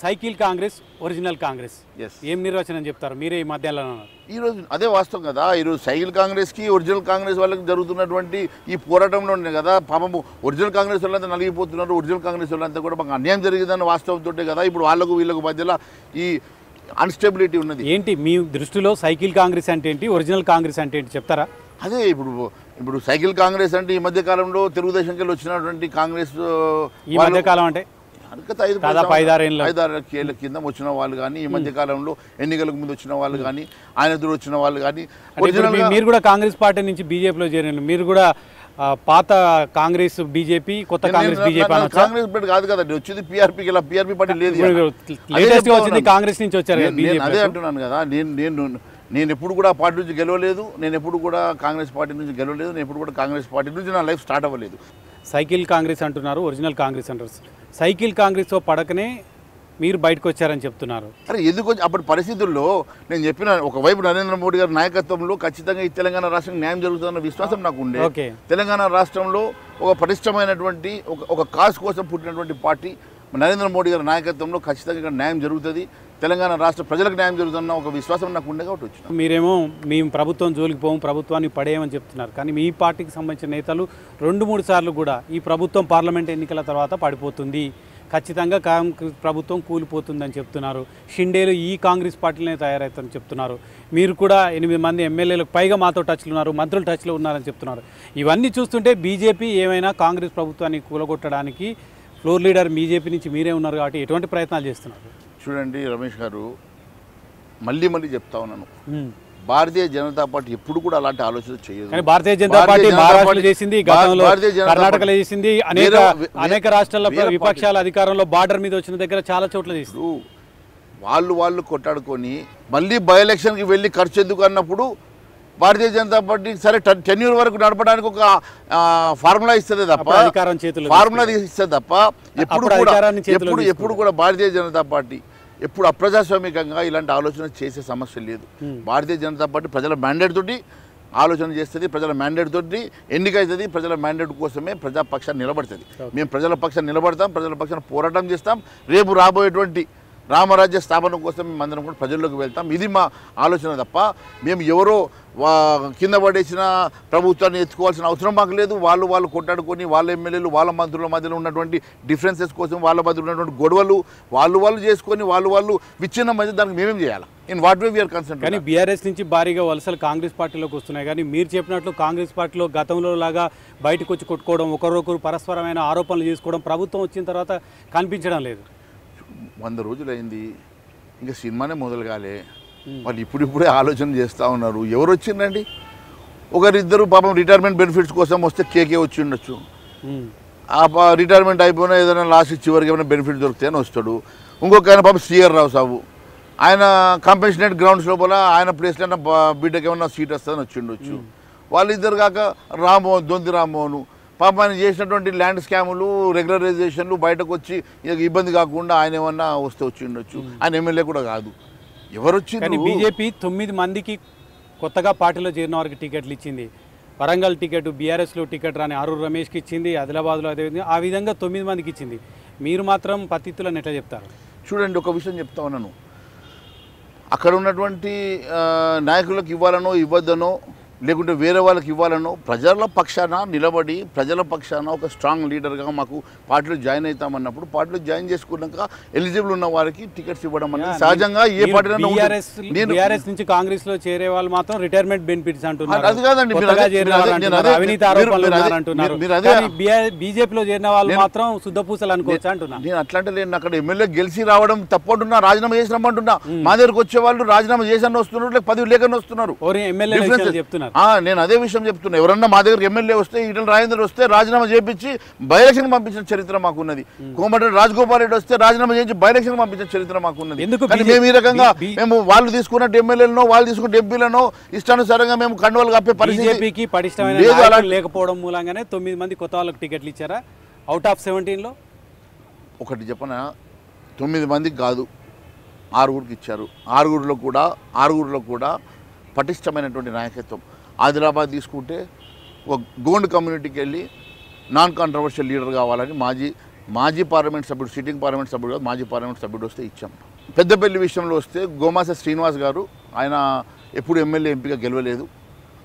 Cycle Congress original Congress ఎస్ ఏం నిర్వచనం చెప్తారు మీరే ఈ మధ్యలో ఉన్నారు ఈరోజు అదే వాస్తవం కదా. ఈరోజు సైకిల్ కాంగ్రెస్కి ఒరిజినల్ కాంగ్రెస్ వాళ్ళకి జరుగుతున్నటువంటి ఈ పోరాటంలోనే కదా పాపము ఒరిజినల్ కాంగ్రెస్ వాళ్ళంతా నలిగిపోతున్నారు. ఒరిజినల్ కాంగ్రెస్ వాళ్ళంతా కూడా మాకు అన్యాయం జరిగిందని వాస్తవంతో కదా ఇప్పుడు వాళ్ళకు వీళ్ళకు మధ్యలో ఈ అన్స్టెబిలిటీ ఉన్నది. ఏంటి మీ దృష్టిలో సైకిల్ కాంగ్రెస్ అంటే ఏంటి ఒరిజినల్ కాంగ్రెస్ అంటే ఏంటి చెప్తారా? అదే ఇప్పుడు సైకిల్ కాంగ్రెస్ అంటే ఈ మధ్య కాలంలో తెలుగుదేశంకి వెళ్ళి వచ్చినటువంటి కాంగ్రెస్ ఈ మధ్య కాలం అంటే గత 5-6 ఏళ్ళ కింద వచ్చిన వాళ్ళు కానీ ఈ మధ్య కాలంలో ఎన్నికలకు ముందు వచ్చిన వాళ్ళు కానీ ఆయన ఎదురు వచ్చిన వాళ్ళు కానీ మీరు కూడా కాంగ్రెస్ పార్టీ నుంచి బీజేపీలో చేరిన మీరు కూడా పాత కాంగ్రెస్ బీజేపీ కొత్త కాంగ్రెస్ బీజేపీ కాంగ్రెస్ పార్టీ కాదు కదండి వచ్చింది పీఆర్పీకి. ఇలా పీఆర్పీ పార్టీ లేదు, వచ్చింది కాంగ్రెస్ నుంచి వచ్చారు. అదే అంటున్నాను కదా, నేను ఎప్పుడు కూడా ఆ పార్టీ నుంచి గెలవలేదు, నేను ఎప్పుడు కూడా కాంగ్రెస్ పార్టీ నుంచి గెలవలేదు, నేను ఎప్పుడు కూడా కాంగ్రెస్ పార్టీ నుంచి నా లైఫ్ స్టార్ట్ అవ్వలేదు. సైకిల్ కాంగ్రెస్ అంటున్నారు, ఒరిజినల్ కాంగ్రెస్ అంటారు. సైకిల్ కాంగ్రెస్తో పడకనే మీరు బయటకు వచ్చారని చెప్తున్నారు. అరే ఎందుకు అప్పటి పరిస్థితుల్లో నేను చెప్పిన ఒకవైపు నరేంద్ర మోడీ గారి నాయకత్వంలో ఖచ్చితంగా ఈ తెలంగాణ రాష్ట్రం న్యాయం జరుగుతుందన్న విశ్వాసం నాకు ఉండే. తెలంగాణ రాష్ట్రంలో ఒక పటిష్టమైనటువంటి ఒక కాజ్ కోసం పుట్టినటువంటి పార్టీ నరేంద్ర మోడీ గారి నాయకత్వంలో ఖచ్చితంగా ఇక్కడ న్యాయం జరుగుతుంది, తెలంగాణ రాష్ట్ర ప్రజలకు న్యాయం జరుగుతున్న ఒక విశ్వాసం నాకు ఉండే కాబట్టి వచ్చిన. మీరేమో మేము ప్రభుత్వం జోలికి పోము, ప్రభుత్వాన్ని పడేయమని చెప్తున్నారు. కానీ మీ పార్టీకి సంబంధించిన నేతలు 2-3 సార్లు కూడా ఈ ప్రభుత్వం పార్లమెంట్ ఎన్నికల తర్వాత పడిపోతుంది, ఖచ్చితంగా కాంగ్రెస్ ప్రభుత్వం కూలిపోతుందని చెప్తున్నారు. షిండేలు ఈ కాంగ్రెస్ పార్టీలోనే తయారవుతారని చెప్తున్నారు. మీరు కూడా 8 మంది ఎమ్మెల్యేలకు పైగా మాతో టచ్లో ఉన్నారు, మంత్రులు టచ్లో ఉన్నారని చెప్తున్నారు. ఇవన్నీ చూస్తుంటే బీజేపీ ఏమైనా కాంగ్రెస్ ప్రభుత్వాన్ని కూలగొట్టడానికి ఫ్లోర్ లీడర్ బీజేపీ నుంచి మీరే ఉన్నారు కాబట్టి ఎటువంటి ప్రయత్నాలు చేస్తున్నారు? చూడండి రమేష్ గారు, మళ్ళీ చెప్తా ఉన్నాను, భారతీయ జనతా పార్టీ ఎప్పుడు కూడా అలాంటి ఆలోచన చేయదు. భారతీయ జనతా పార్టీ మహారాష్ట్రలో చేసింది, కర్ణాటకలో చేసింది, అనేక రాష్ట్రాల్లో విపక్షాల అధికారంలో బార్డర్ మీద వచ్చిన దగ్గర చాలా చోట్ల చేసింది. వాళ్ళు కొట్టాడుకొని మళ్ళీ బై ఎలక్షన్కి వెళ్ళి ఖర్చు ఎందుకు అన్నప్పుడు భారతీయ జనతా పార్టీ సరే టెన్యూర్ వరకు నడపడానికి ఒక ఫార్ములా ఇస్తుంది తప్ప ఎప్పుడు కూడా భారతీయ జనతా పార్టీ ఎప్పుడు అప్రజాస్వామికంగా ఇలాంటి ఆలోచన చేసే సమస్య లేదు. భారతీయ జనతా పార్టీ ప్రజల మ్యాండేట్ తోటి ఆలోచన చేస్తుంది, ప్రజల మ్యాండేట్ తోటి ఎన్నికవుతుంది, ప్రజల మ్యాండేట్ కోసమే ప్రజాపక్షాన్ని నిలబడుతుంది. మేము ప్రజల పక్షాన్ని నిలబడతాం, ప్రజల పక్షాన్ని పోరాటం చేస్తాం. రేపు రాబోయేటువంటి రామరాజ్య స్థాపన కోసం మేమందరం కూడా ప్రజల్లోకి వెళ్తాం. ఇది మా ఆలోచన తప్ప మేము ఎవరో కింద పడేసిన ప్రభుత్వాన్ని ఎత్తుకోవాల్సిన అవసరం మాకు లేదు. వాళ్ళు కొట్టాడుకొని వాళ్ళ ఎమ్మెల్యేలు వాళ్ళ మంత్రుల మధ్యలో ఉన్నటువంటి డిఫరెన్సెస్ కోసం వాళ్ళ మధ్య ఉన్నటువంటి గొడవలు వాళ్ళు చేసుకొని వాళ్ళు విచ్ఛిన్నం మధ్య దానికి మేమేం చేయాలి? In what way we are concern. కానీ బీఆర్ఎస్ నుంచి భారీగా వలసలు కాంగ్రెస్ పార్టీలోకి వస్తున్నాయి. కానీ మీరు చెప్పినట్లు కాంగ్రెస్ పార్టీలో గతంలో లాగా బయటకు వచ్చి కొట్టుకోవడం, ఒకరొకరు పరస్పరమైన ఆరోపణలు చేసుకోవడం ప్రభుత్వం వచ్చిన తర్వాత కనిపించడం లేదు. 100 రోజులైంది, ఇంకా సినిమానే మొదలు కాలే, వాళ్ళు ఇప్పుడిప్పుడే ఆలోచన చేస్తూ ఉన్నారు. ఎవరు వచ్చిందండి? ఒకరిద్దరు పాపం రిటైర్మెంట్ బెనిఫిట్స్ కోసం వస్తే కేకే వచ్చి ఉండొచ్చు. ఆ రిటైర్మెంట్ అయిపోయినా ఏదైనా లాస్ట్ చివరికి ఏమైనా బెనిఫిట్ దొరుకుతాయని వస్తాడు. ఇంకొక ఆయన పాపం శ్రీహర్ రావు సాబు, ఆయన కంపెన్షనేట్ గ్రౌండ్స్ లోపల ఆయన ప్లేస్లో బిడ్డకి ఏమన్నా సీట్ వస్తుందని వచ్చి ఉండొచ్చు. వాళ్ళిద్దరు కాక దొంతి రామ్మోహన్ పాపం ఆయన చేసినటువంటి ల్యాండ్ స్కాములు, రెగ్యులరైజేషన్లు బయటకు వచ్చి ఇబ్బంది కాకుండా ఆయన ఏమన్నా వస్తే వచ్చి ఉండొచ్చు. ఆయన ఎమ్మెల్యే కూడా కాదు. ఎవరు వచ్చి బీజేపీ 9 మందికి కొత్తగా పార్టీలో చేరిన వారికి టికెట్లు ఇచ్చింది. వరంగల్ టికెట్, బీఆర్ఎస్లో టికెట్ రాని ఆరూరు రమేష్కి ఇచ్చింది, ఆదిలాబాద్లో అదేవిధంగా ఆ విధంగా 9 మందికి ఇచ్చింది. మీరు మాత్రం పత్తిత్తులను ఎట్లా చెప్తారు? చూడండి, ఒక విషయం చెప్తా ఉన్నాను, అక్కడ ఉన్నటువంటి నాయకులకు ఇవ్వాలనో ఇవ్వద్దనో లేకుంటే వేరే వాళ్ళకి ఇవ్వాలనో ప్రజల పక్షాన నిలబడి ప్రజల పక్షాన ఒక స్ట్రాంగ్ లీడర్గా మాకు పార్టీలో జాయిన్ అవుతామన్నప్పుడు పార్టీలో జాయిన్ చేసుకున్నాక ఎలిజిబుల్ ఉన్న వారికి టికెట్స్ ఇవ్వడం అనేది సహజంగా ఏ పార్టీలో బీఆర్ఎస్ నుంచి కాంగ్రెస్ లో చేరే వాళ్ళు మాత్రం రిటైర్మెంట్ బెనిఫిట్స్ అంటున్నారు. అది కాదండి, బీజేపీలో చేరిన వాళ్ళు మాత్రం శుద్ధపూసలు అనుకోవచ్చు అంటున్నా. నేను అట్లాంటి నేను అక్కడ ఎమ్మెల్యే గెలిచి రావడం తప్పు అంటున్నా, రాజీనామా చేసినామంటున్నా. మా దగ్గరకు వచ్చే వాళ్ళు రాజీనామా చేసిన వస్తున్నారు, లేక 10 లేకనే వస్తున్నారు. చెప్తున్నారు. నేను అదే విషయం చెప్తున్నా, ఎవరన్నా మా దగ్గరికి ఎమ్మెల్యే వస్తే, ఈటల రాజేందర్ వస్తే రాజీనామా చేయించి బైఎలక్షన్ పంపించిన చరిత్ర మాకున్నది. కోమటిరెడ్డి రాజగోపాల్ రెడ్డి వస్తే రాజీనామా చేయించి బైఎలక్షన్ పంపించిన చరిత్ర మాకున్నది. మేము ఈ రకంగా మేము వాళ్ళు తీసుకున్నట్టు ఎమ్మెల్యేలను వాళ్ళు తీసుకున్న ఎంపీలను ఇష్టానుసారంగా మేము కండువలు కప్పే పరిస్థితికి పటిష్టమైన లేకపోవడం మూలంగానే 9 మంది కొత్త వాళ్ళకి టికెట్లు ఇచ్చారా అవుట్ ఆఫ్ 17లో? ఒకటి చెప్పనా, 9 మందికి కాదు, 6గురికి ఇచ్చారు. 6గురిలో కూడా పటిష్టమైనటువంటి నాయకత్వం. ఆదిలాబాద్ తీసుకుంటే ఒక గోండ్ కమ్యూనిటీకి వెళ్ళి నాన్ కాంట్రవర్షియల్ లీడర్ కావాలని మాజీ మాజీ పార్లమెంట్ సభ్యుడు, సిట్టింగ్ పార్లమెంట్ సభ్యుడు కాదు, మాజీ పార్లమెంట్ సభ్యుడు వస్తే ఇచ్చాం. పెద్దపల్లి విషయంలో వస్తే గోమాస శ్రీనివాస్ గారు, ఆయన ఎప్పుడు ఎమ్మెల్యే ఎంపీగా గెలవలేదు,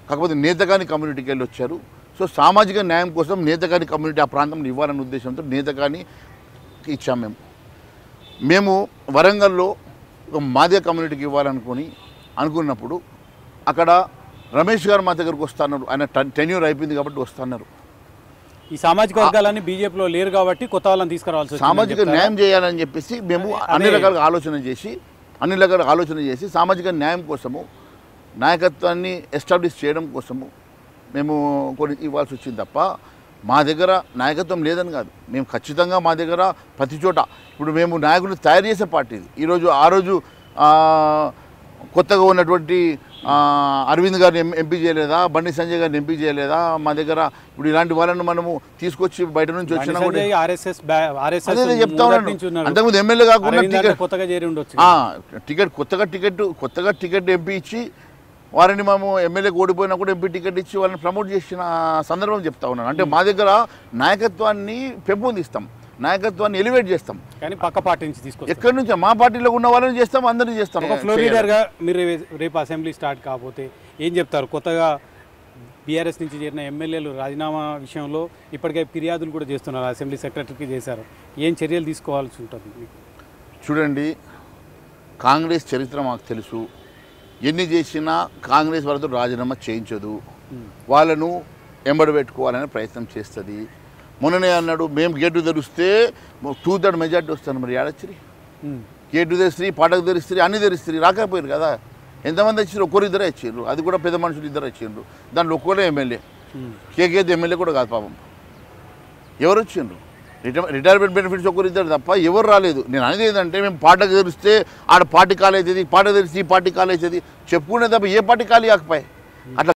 కాకపోతే నేతగాని కమ్యూనిటీకి వెళ్ళి వచ్చారు. సో సామాజిక న్యాయం కోసం నేతగాని కమ్యూనిటీ ఆ ప్రాంతంలో ఇవ్వాలనే ఉద్దేశంతో నేతగాని ఇచ్చాం. మేము వరంగల్లో ఒక మాదిగ కమ్యూనిటీకి అనుకున్నప్పుడు అక్కడ రమేష్ గారు మా దగ్గరకు వస్తున్నారు. ఆయన టెన్యూర్ అయిపోయింది కాబట్టి వస్తున్నారు. ఈ సామాజిక వర్గాలన్నీ బీజేపీలో లేరు కాబట్టి కొత్త వాళ్ళని తీసుకురావాల్సి సామాజిక న్యాయం చేయాలని చెప్పేసి మేము అన్ని రకాలుగా ఆలోచన చేసి సామాజిక న్యాయం కోసము, నాయకత్వాన్ని ఎస్టాబ్లిష్ చేయడం కోసము మేము కొన్ని ఇవ్వాల్సి వచ్చింది తప్ప మా దగ్గర నాయకత్వం లేదని కాదు. మేము ఖచ్చితంగా మా దగ్గర ప్రతి చోట ఇప్పుడు మేము నాయకులు తయారు చేసే పార్టీ ఇది. ఆ రోజు కొత్తగా ఉన్నటువంటి అరవింద్ గారిని ఎంపీ చేయలేదా, బండి సంజయ్ గారిని ఎంపీ చేయలేదా? మా దగ్గర ఇప్పుడు ఇలాంటి వాళ్ళను మనము తీసుకొచ్చి బయట నుంచి వచ్చినా కూడా అదే చెప్తా ఉన్నాను. అంతకుముందు ఎమ్మెల్యే కాకుండా కొత్తగా టికెట్ ఎంపీ ఇచ్చి వారిని మేము ఎమ్మెల్యేకి ఓడిపోయినా కూడా ఎంపీ టికెట్ ఇచ్చి వాళ్ళని ప్రమోట్ చేసిన సందర్భం చెప్తా ఉన్నాను. అంటే మా దగ్గర నాయకత్వాన్ని పెంపొందిస్తాం, నాయకత్వాన్ని ఎలివేట్ చేస్తాం. కానీ పక్క పార్టీ నుంచి తీసుకొస్తాం. ఎక్కడి నుంచి మా పార్టీలో ఉన్న వాళ్ళని చేస్తాం, అందరినీ చేస్తాం. ఒక ఫ్లోర్ లీడర్గా మీరు రేపు అసెంబ్లీ స్టార్ట్ కాకపోతే ఏం చెప్తారు? కొత్తగా బీఆర్ఎస్ నుంచి చేరిన ఎమ్మెల్యేలు రాజీనామా విషయంలో ఇప్పటికే ఫిర్యాదులు కూడా చేస్తున్నారు, అసెంబ్లీ సెక్రటరీకి చేశారు. ఏం చర్యలు తీసుకోవాల్సి ఉంటుంది? చూడండి, కాంగ్రెస్ చరిత్ర మాకు తెలుసు. ఎన్ని చేసినా కాంగ్రెస్ వాళ్ళతో రాజీనామా చేయించదు, వాళ్ళను ఎంబడబెట్టుకోవాలనే ప్రయత్నం చేస్తుంది. మొన్ననే అన్నాడు మేము గేటు తెరిస్తే 2/3 మెజార్టీ వస్తాను. మరి ఏడొచ్చి గేటు తెరిస్తే, పాటకు తెరిస్తే, అన్ని తెరిస్తే రాకపోయారు కదా. ఎంతమంది వచ్చారు? ఒకరిద్దరే వచ్చారు, అది కూడా పెద్ద మనుషులు ఇద్దరు వచ్చారు. దాంట్లో ఒక్కడే ఎమ్మెల్యే, కేకేది ఎమ్మెల్యే కూడా కాదు పాపం. ఎవరు వచ్చిండ్రు? రిటైర్మెంట్ బెనిఫిట్స్ ఒకరిద్దరు తప్ప ఎవరు రాలేదు. నేను అనేది ఏంటంటే మేము పాటకు తెరిస్తే ఆడ పార్టీ ఖాళీ అవుతుంది, పాట తెరిస్తే ఈ పార్టీ ఖాళీ అవుతుంది చెప్పుకునే తప్ప ఏ పార్టీ ఖాళీ కాకపోయి. అట్లా